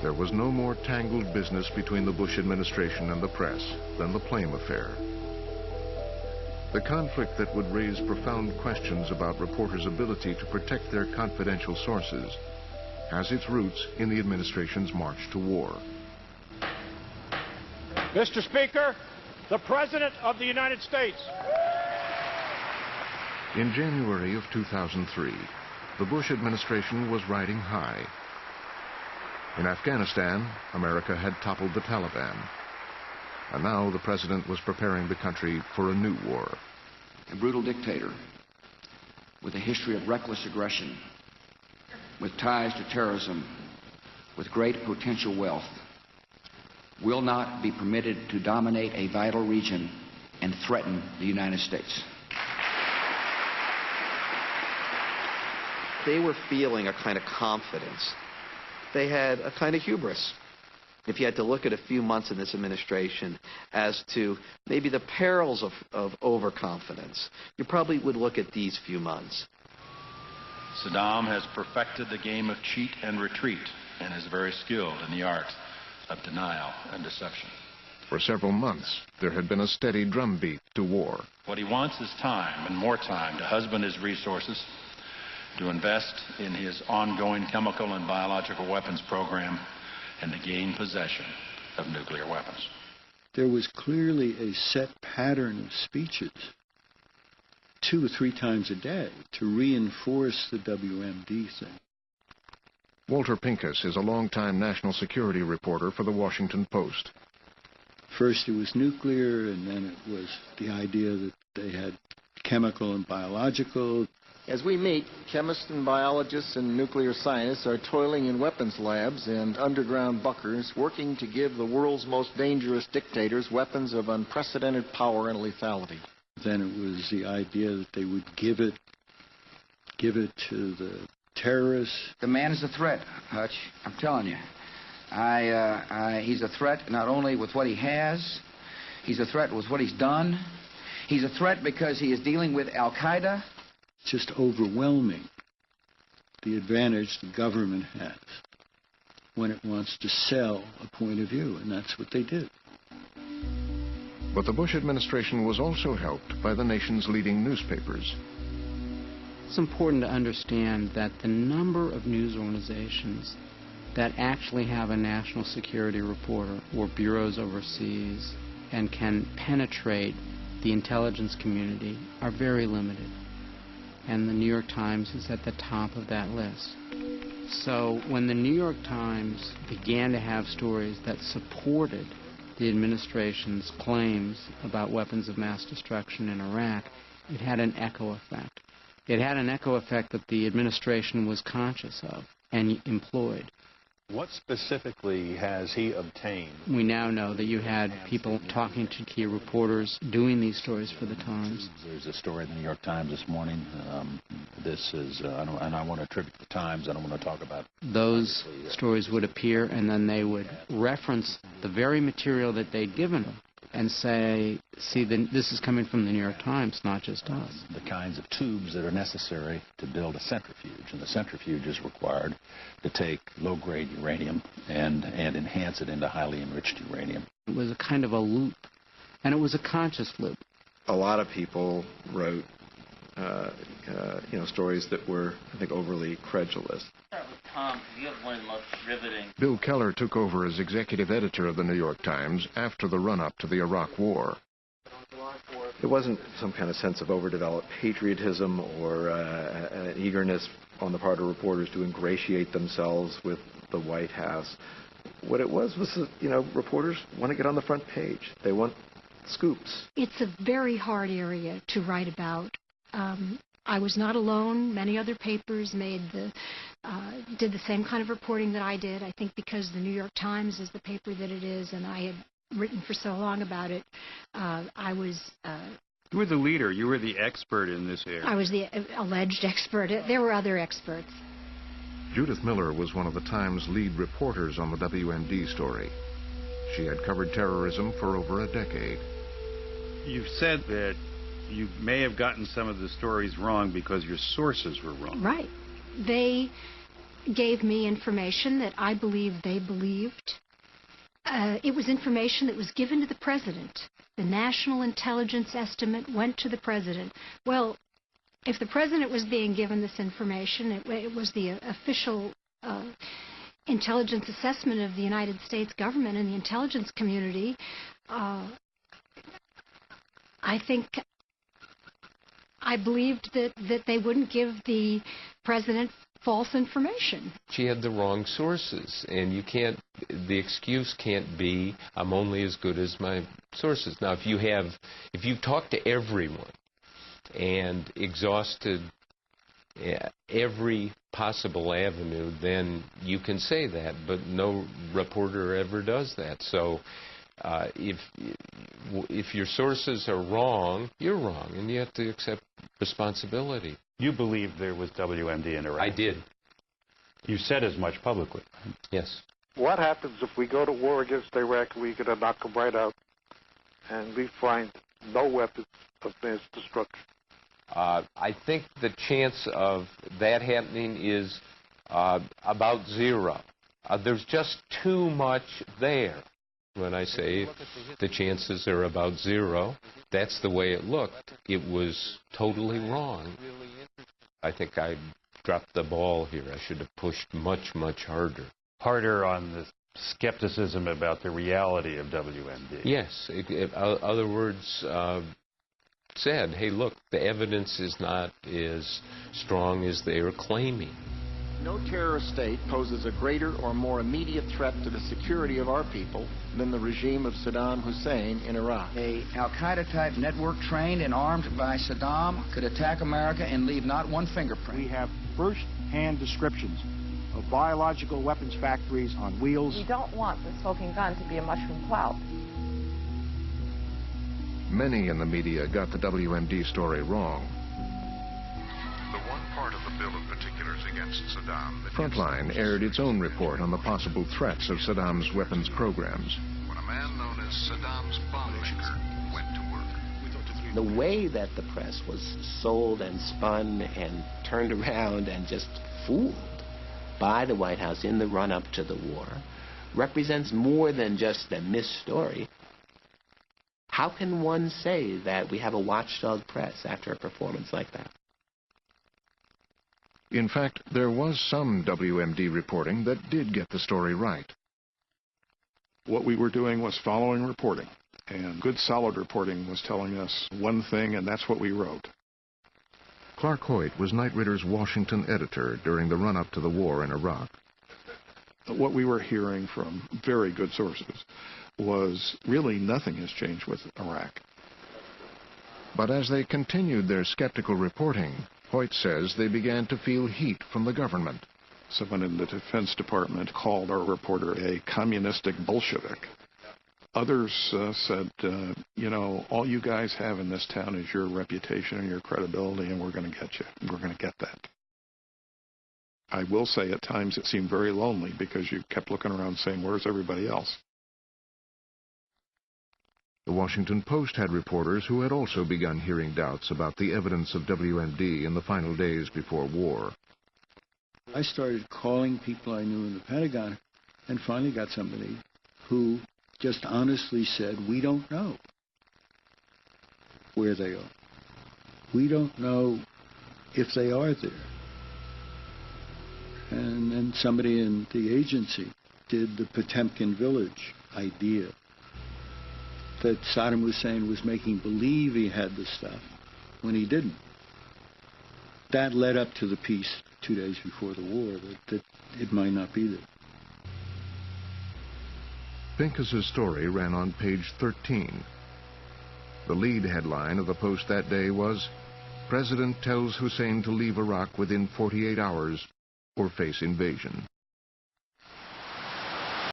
There was no more tangled business between the Bush administration and the press than the Plame affair. The conflict that would raise profound questions about reporters' ability to protect their confidential sources has its roots in the administration's march to war. Mr. Speaker, the President of the United States. In January of 2003, the Bush administration was riding high. In Afghanistan, America had toppled the Taliban. And now the president was preparing the country for a new war. A brutal dictator with a history of reckless aggression, with ties to terrorism, with great potential wealth, will not be permitted to dominate a vital region and threaten the United States. They were feeling a kind of confidence. They had a kind of hubris. If you had to look at a few months in this administration as to maybe the perils of overconfidence, you probably would look at these few months. Saddam has perfected the game of cheat and retreat and is very skilled in the art of denial and deception. For several months, there had been a steady drumbeat to war. What he wants is time and more time to husband his resources, to invest in his ongoing chemical and biological weapons program, and to gain possession of nuclear weapons. There was clearly a set pattern of speeches 2 or 3 times a day to reinforce the WMD thing. Walter Pincus is a longtime national security reporter for the Washington Post. First it was nuclear, and then it was the idea that they had chemical and biological. As we meet, chemists and biologists and nuclear scientists are toiling in weapons labs and underground bunkers, working to give the world's most dangerous dictators weapons of unprecedented power and lethality. Then it was the idea that they would give it to the terrorists. The man is a threat, Hutch. I'm telling you. He's a threat not only with what he has, he's a threat with what he's done. He's a threat because he is dealing with Al-Qaeda. It's just overwhelming, the advantage the government has when it wants to sell a point of view, and that's what they did. But the Bush administration was also helped by the nation's leading newspapers. It's important to understand that the number of news organizations that actually have a national security reporter or bureaus overseas and can penetrate the intelligence community are very limited. And the New York Times is at the top of that list. So when the New York Times began to have stories that supported the administration's claims about weapons of mass destruction in Iraq, it had an echo effect. It had an echo effect that the administration was conscious of and employed. What specifically has he obtained? We now know that you had people talking to key reporters doing these stories for the Times. There's a story in the New York Times this morning. This is, and I want to attribute to the Times. I don't want to talk about. Those stories would appear, and then they would reference the very material that they'd given them and say, see, this is coming from the New York Times, not just us. The kinds of tubes that are necessary to build a centrifuge, and the centrifuge is required to take low-grade uranium and enhance it into highly enriched uranium. It was a kind of a loop, and it was a conscious loop. A lot of people wrote, stories that were, I think, overly credulous. Tom, you have one of the most riveting. Bill Keller took over as executive editor of the New York Times after the run-up to the Iraq War. It wasn't some kind of sense of overdeveloped patriotism or an eagerness on the part of reporters to ingratiate themselves with the White House. What it was, reporters want to get on the front page. They want scoops. It's a very hard area to write about. I was not alone. Many other papers did the same kind of reporting that I did. I think because the New York Times is the paper that it is, and I had written for so long about it, I was... You were the leader. You were the expert in this area. I was the alleged expert. There were other experts. Judith Miller was one of the Times' lead reporters on the WMD story. She had covered terrorism for over a decade. You've said that you may have gotten some of the stories wrong because your sources were wrong. Right. gave me information that I believe they believed. It was information that was given to the president. The national intelligence estimate went to the president. Well, if the president was being given this information, it was the official intelligence assessment of the United States government and the intelligence community. I believed that they wouldn't give the president false information. She had the wrong sources, and the excuse can't be, I'm only as good as my sources. Now, if you've talked to everyone and exhausted every possible avenue, then you can say that, but no reporter ever does that. So if your sources are wrong, you're wrong, and you have to accept responsibility. You believe there was WMD in Iraq? I did. You said as much publicly? Yes. What happens if we go to war against Iraq and we get to knock them right out and we find no weapons of mass destruction? I think the chance of that happening is about zero. There's just too much there. When I say the chances are about zero, that's the way it looked. It was totally wrong. I think I dropped the ball here. I should have pushed much, much harder. Harder on the skepticism about the reality of WMD. Yes. In other words, said, hey, look, the evidence is not as strong as they are claiming. No terrorist state poses a greater or more immediate threat to the security of our people than the regime of Saddam Hussein in Iraq. A al-Qaeda-type network trained and armed by Saddam could attack America and leave not one fingerprint. We have first-hand descriptions of biological weapons factories on wheels. We don't want the smoking gun to be a mushroom cloud. Many in the media got the WMD story wrong. The one part of the bill of particulars against Saddam... Frontline aired its own report on the possible threats of Saddam's weapons programs. When a man known as Saddam's bomb maker went to work. The way that the press was sold and spun and turned around and just fooled by the White House in the run-up to the war represents more than just a misstory. How can one say that we have a watchdog press after a performance like that? In fact, there was some WMD reporting that did get the story right. What we were doing was following reporting, and good solid reporting was telling us one thing, and that's what we wrote. Clark Hoyt was Knight Ridder's Washington editor during the run-up to the war in Iraq. What we were hearing from very good sources was really nothing has changed with Iraq. But as they continued their skeptical reporting, Hoyt says they began to feel heat from the government. Someone in the Defense Department called our reporter a communistic Bolshevik. Others said, you know, all you guys have in this town is your reputation and your credibility, and we're going to get you. We're going to get that. I will say at times it seemed very lonely because you kept looking around saying, where's everybody else? The Washington Post had reporters who had also begun hearing doubts about the evidence of WMD in the final days before war. I started calling people I knew in the Pentagon and finally got somebody who just honestly said, we don't know where they are. We don't know if they are there. And then somebody in the agency did the Potemkin Village idea that Saddam Hussein was making believe he had the stuff when he didn't. That led up to the piece 2 days before the war that it might not be there. Pincus's story ran on page 13. The lead headline of the Post that day was, President tells Hussein to leave Iraq within 48 hours or face invasion.